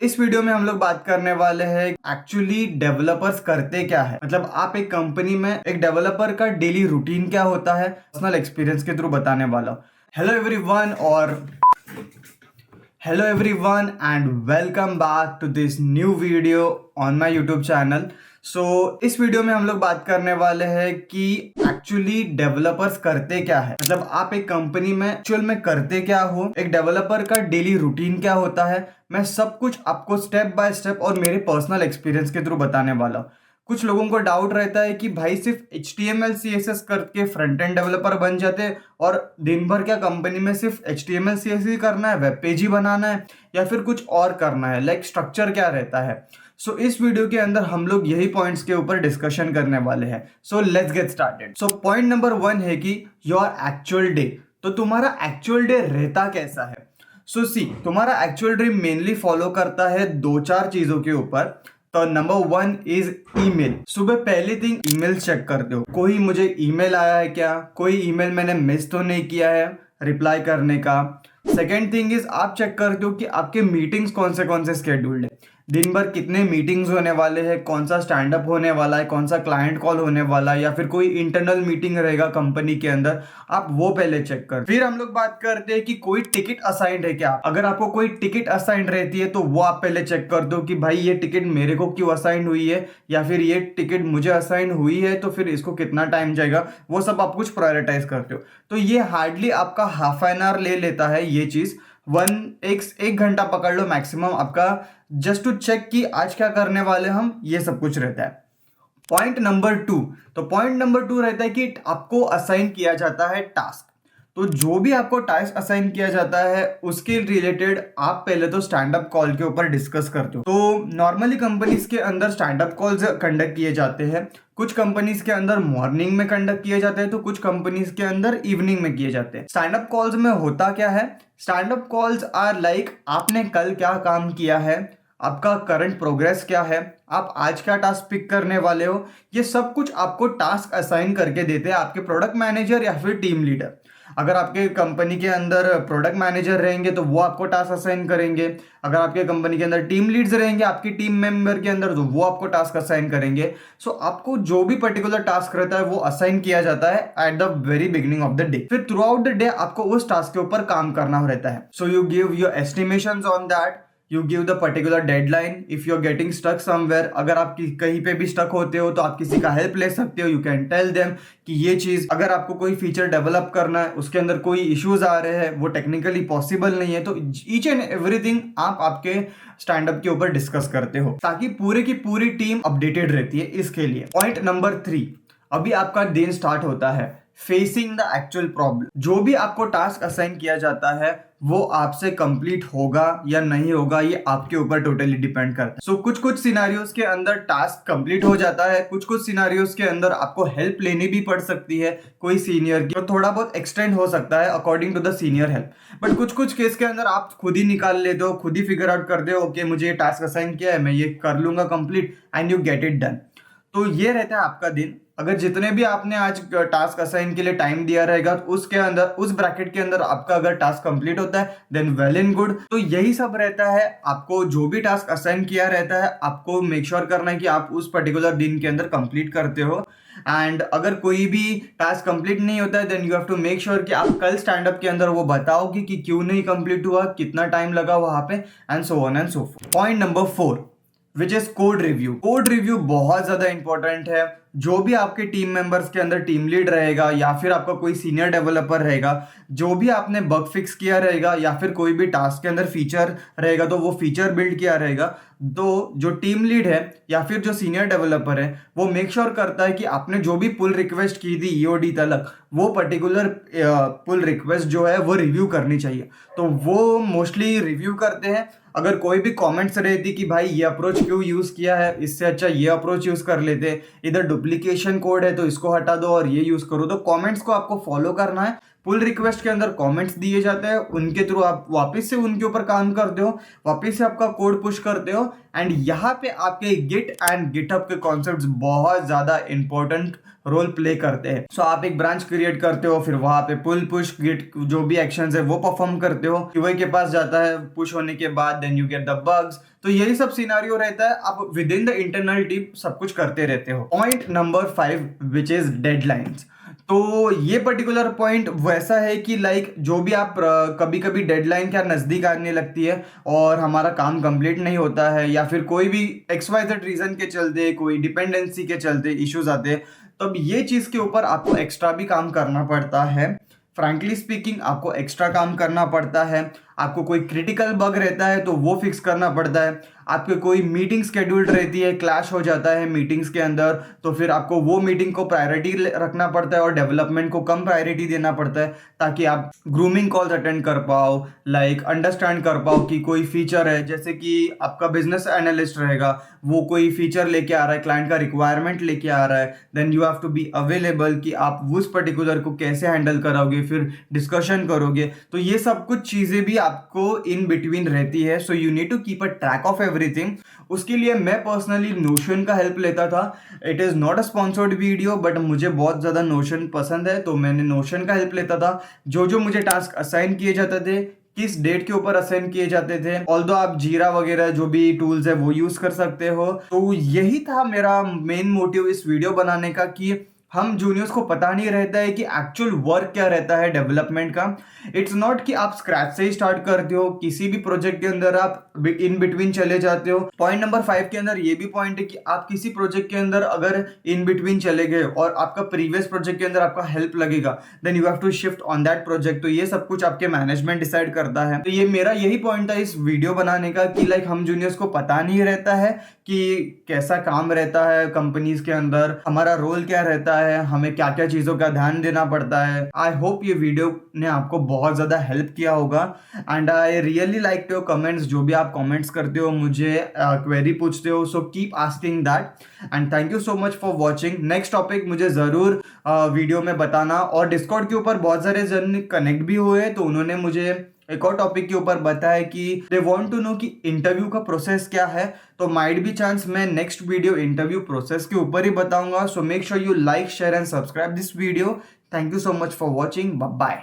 इस वीडियो में हम लोग बात करने वाले हैं एक्चुअली डेवलपर्स करते क्या है। मतलब आप एक कंपनी में एक डेवलपर का डेली रूटीन क्या होता है, पर्सनल एक्सपीरियंस के थ्रू बताने वाला हूँ। Hello everyone and welcome back to this new video on my YouTube channel. So इस वीडियो में हम लोग बात करने वाले हैं कि एक्चुअली डेवलपर्स करते क्या है। मतलब आप एक कंपनी में एक्चुअल में करते क्या हो, एक डेवलपर का डेली रूटीन क्या होता है, मैं सब कुछ आपको स्टेप बाय स्टेप और मेरे पर्सनल एक्सपीरियंस के थ्रू बताने वाला हूँ। कुछ लोगों को डाउट रहता है कि भाई सिर्फ HTML CSS करके फ्रंट एंड डेवलपर बन जाते और दिन भर क्या कंपनी में सिर्फ HTML CSS ही करना है, वेब पेज ही बनाना है या फिर कुछ और करना है, लाइक स्ट्रक्चर क्या रहता है। सो इस वीडियो के अंदर हम लोग यही पॉइंट्स के ऊपर डिस्कशन करने वाले हैं। So let's get started. So point number 1 है कि योर एक्चुअल डे। तो तुम्हारा एक्चुअल डे रहता कैसा है। सो सी, तुम्हारा एक्चुअल डे मेनली फॉलो करता है दो चार चीजों के ऊपर। तो नंबर 1 इज ईमेल। सुबह पहली थिंग ईमेल चेक करते हो, कोई मुझे ईमेल आया है क्या, कोई ईमेल मैंने मिस तो नहीं किया है रिप्लाई करने का। सेकेंड थिंग इज आप चेक करते हो कि आपके मीटिंग्स कौन से स्केड्यूल्ड है, दिन भर कितने मीटिंग्स होने वाले हैं, कौन सा स्टैंड अप होने वाला है, कौन सा क्लाइंट कॉल होने वाला है या फिर कोई इंटरनल मीटिंग रहेगा कंपनी के अंदर, आप वो पहले चेक कर। फिर हम लोग बात करते हैं कि कोई टिकट असाइंड है क्या। अगर आपको कोई टिकट असाइंड रहती है तो वो आप पहले चेक कर दो कि भाई ये टिकट मेरे को क्यों असाइंड हुई है, या फिर ये टिकट मुझे असाइंड हुई है तो फिर इसको कितना टाइम जाएगा, वो सब आप कुछ प्रायोरिटाइज करते हो। तो ये हार्डली आपका हाफ एन आवर ले लेता है ये चीज। एक घंटा पकड़ लो मैक्सिमम आपका, जस्ट टू चेक कि आज क्या करने वाले हम, ये सब कुछ रहता है। पॉइंट नंबर 2, तो पॉइंट नंबर 2 रहता है कि आपको असाइन किया जाता है टास्क। तो जो भी आपको टास्क असाइन किया जाता है उसके रिलेटेड आप पहले तो स्टैंड अप कॉल के ऊपर डिस्कस करते हो। तो नॉर्मली कंपनीज के अंदर स्टैंड अप कॉल्स कंडक्ट किए जाते हैं। कुछ कंपनीज के अंदर मॉर्निंग में कंडक्ट किए जाते हैं तो कुछ कंपनीज के अंदर इवनिंग में किए जाते हैं। स्टैंड अप कॉल्स में होता क्या है, stand up calls are like आपने कल क्या काम किया है, आपका करंट प्रोग्रेस क्या है, आप आज क्या टास्क पिक करने वाले हो, ये सब कुछ आपको टास्क असाइन करके देते हैं आपके प्रोडक्ट मैनेजर या फिर टीम लीडर। अगर आपके कंपनी के अंदर प्रोडक्ट मैनेजर रहेंगे तो वो आपको टास्क असाइन करेंगे। अगर आपके कंपनी के अंदर टीम लीड्स रहेंगे आपकी टीम मेंबर के अंदर तो वो आपको टास्क असाइन करेंगे। सो आपको जो भी पर्टिकुलर टास्क रहता है वो असाइन किया जाता है at the very beginning of the day. फिर थ्रू आउट द डे आपको उस टास्क के ऊपर काम करना रहता है। So you give your estimations on that, you give the particular deadline if you are getting stuck somewhere. अगर आप कहीं पे भी स्टक होते हो तो आप किसी का हेल्प ले सकते हो। यू कैन टेल देम कि ये चीज, अगर आपको कोई फीचर डेवलप करना है उसके अंदर कोई इश्यूज आ रहे हैं, वो टेक्निकली पॉसिबल नहीं है, तो ईच एंड एवरीथिंग आप आपके स्टैंड अप के ऊपर डिस्कस करते हो ताकि पूरे की पूरी टीम अपडेटेड रहती है। इसके लिए पॉइंट नंबर 3, अभी आपका दिन स्टार्ट होता है फेसिंग द एक्चुअल प्रॉब्लम। जो भी आपको टास्क असाइन किया जाता है वो आपसे कंप्लीट होगा या नहीं होगा ये आपके ऊपर टोटली डिपेंड करता है। सो कुछ सिनारियोज के अंदर टास्क कंप्लीट हो जाता है, कुछ सिनारियोज के अंदर आपको हेल्प लेनी भी पड़ सकती है कोई सीनियर की, तो थोड़ा बहुत एक्सटेंड हो सकता है according to the senior help. But कुछ केस के अंदर आप खुद ही निकाल लेते हो, खुद ही फिगर आउट करते हो, ओके मुझे ये टास्क असाइन किया है मैं ये कर लूंगा complete, and you get it done. तो ये रहता है आपका दिन। अगर जितने भी आपने आज टास्क असाइन के लिए टाइम दिया रहेगा तो उसके अंदर, उस ब्रैकेट के अंदर आपका अगर टास्क कंप्लीट होता है देन वेल एंड गुड। तो यही सब रहता है, आपको जो भी टास्क असाइन किया रहता है आपको मेक श्योर करना है कि आप उस पर्टिकुलर दिन के अंदर कंप्लीट करते हो। एंड अगर कोई भी टास्क कंप्लीट नहीं होता है then you have to make sure कि आप कल स्टैंड अप के अंदर वो बताओगे कि क्यों नहीं कंप्लीट हुआ, कितना टाइम लगा वहां पे, and so on and so fourth. Point number 4 which is code review. Code review बहुत ज्यादा इंपॉर्टेंट है। जो भी आपके टीम मेंबर्स के अंदर टीम लीड रहेगा या फिर आपका कोई सीनियर डेवलपर रहेगा, जो भी आपने बग फिक्स किया रहेगा या फिर कोई भी टास्क के अंदर फीचर रहेगा तो वो फीचर बिल्ड किया रहेगा, तो जो टीम लीड है या फिर जो सीनियर डेवलपर है वो मेक श्योर करता है कि आपने जो भी पुल रिक्वेस्ट की थी EOD तलक, वो पर्टिकुलर पुल रिक्वेस्ट जो है वो रिव्यू करनी चाहिए। तो वो मोस्टली रिव्यू करते हैं। अगर कोई भी कमेंट्स रहती कि भाई ये अप्रोच क्यों यूज किया है, इससे अच्छा ये अप्रोच यूज कर लेते, इधर डुप्लीकेशन कोड है तो इसको हटा दो और ये यूज करो, तो कमेंट्स को आपको फॉलो करना है, पुल रिक्वेस्ट के अंदर कमेंट्स दिए जाते हैं, उनके थ्रू आप वापस से उनके ऊपर काम करते हो, वापस से आपका कोड पुश करते हो। एंड यहाँ पे आपके गिट एंड गिटहब के कॉन्सेप्ट्स बहुत ज्यादा इंपॉर्टेंट रोल प्ले करते हैं। सो आप एक ब्रांच क्रिएट करते हो, फिर वहां पे पुल पुश गिट जो भी एक्शंस है वो परफॉर्म करते हो, क्यूए के पास जाता है, पुश होने के बाद then you get the bugs. तो यही सब सिनेरियो रहता है, आप within the internal team सब कुछ करते रहते हो। Point number 5 which is deadlines. तो ये पर्टिकुलर पॉइंट वैसा है कि लाइक जो भी आप कभी कभी डेडलाइन क्या नज़दीक आने लगती है और हमारा काम कंप्लीट नहीं होता है, या फिर कोई भी XYZ रीज़न के चलते, कोई डिपेंडेंसी के चलते इश्यूज आते हैं, तब ये चीज़ के ऊपर आपको एक्स्ट्रा भी काम करना पड़ता है। फ्रैंकली स्पीकिंग आपको एक्स्ट्रा काम करना पड़ता है। आपको कोई क्रिटिकल बग रहता है तो वो फिक्स करना पड़ता है। आपके कोई मीटिंग शेड्यूल्ड रहती है, क्लैश हो जाता है मीटिंग्स के अंदर, तो फिर आपको वो मीटिंग को प्रायोरिटी रखना पड़ता है और डेवलपमेंट को कम प्रायोरिटी देना पड़ता है, ताकि आप ग्रूमिंग कॉल्स अटेंड कर पाओ, लाइक अंडरस्टैंड कर पाओ कि कोई फीचर है, जैसे कि आपका बिजनेस एनालिस्ट रहेगा, वो कोई फीचर लेके आ रहा है, क्लाइंट का रिक्वायरमेंट लेके आ रहा है, then you have to be available कि आप उस पर्टिकुलर को कैसे हैंडल करोगे, फिर डिस्कशन करोगे। तो ये सब कुछ चीज़ें भी आपको इन बिटवीन रहती है। So you need to keep a track of everything. उसके लिए मैं पर्सनली नोशन का हेल्प लेता था। It is not a sponsored video, but मुझे बहुत ज़्यादा नोशन पसंद है, तो मैंने नोशन का हेल्प लेता था। जो मुझे टास्क असाइन किए जाते थे, किस डेट के ऊपर असाइन किए जाते थे, ऑल्दो आप जीरा वगैरह जो भी टूल्स है वो यूज कर सकते हो। तो यही था मेरा मेन मोटिव इस वीडियो बनाने का, कि हम जूनियर्स को पता नहीं रहता है कि एक्चुअल वर्क क्या रहता है डेवलपमेंट का। इट्स नॉट कि आप स्क्रैच से ही स्टार्ट करते हो, किसी भी प्रोजेक्ट के अंदर आप इन बिटवीन चले जाते हो। पॉइंट नंबर 5 के अंदर ये भी पॉइंट है कि आप किसी प्रोजेक्ट के अंदर अगर इन बिटवीन चले गए और आपका प्रीवियस प्रोजेक्ट के अंदर आपका हेल्प लगेगा, then you have to shift on that project. तो ये सब कुछ आपके मैनेजमेंट डिसाइड करता है। तो ये मेरा यही पॉइंट था इस वीडियो बनाने का, कि लाइक हम जूनियर्स को पता नहीं रहता है कि कैसा काम रहता है कंपनीज के अंदर, हमारा रोल क्या रहता है, हमें क्या क्या चीज़ों का ध्यान देना पड़ता है। आई होप ये वीडियो ने आपको बहुत ज़्यादा हेल्प किया होगा। And I really like your comments. जो भी आप कमेंट्स करते हो, मुझे क्वेरी पूछते हो, so keep asking that. And thank you so much for watching. Next topic मुझे ज़रूर वीडियो में बताना। और डिस्कॉर्ड के ऊपर बहुत सारे जन कनेक्ट भी हुए, तो उन्होंने मुझे एक और टॉपिक के ऊपर बताया कि दे वांट टू नो कि इंटरव्यू का प्रोसेस क्या है। तो माइट बी चांस मैं नेक्स्ट वीडियो इंटरव्यू प्रोसेस के ऊपर ही बताऊंगा। So make sure you like, share and subscribe this video. Thank you so much for watching. Bye bye.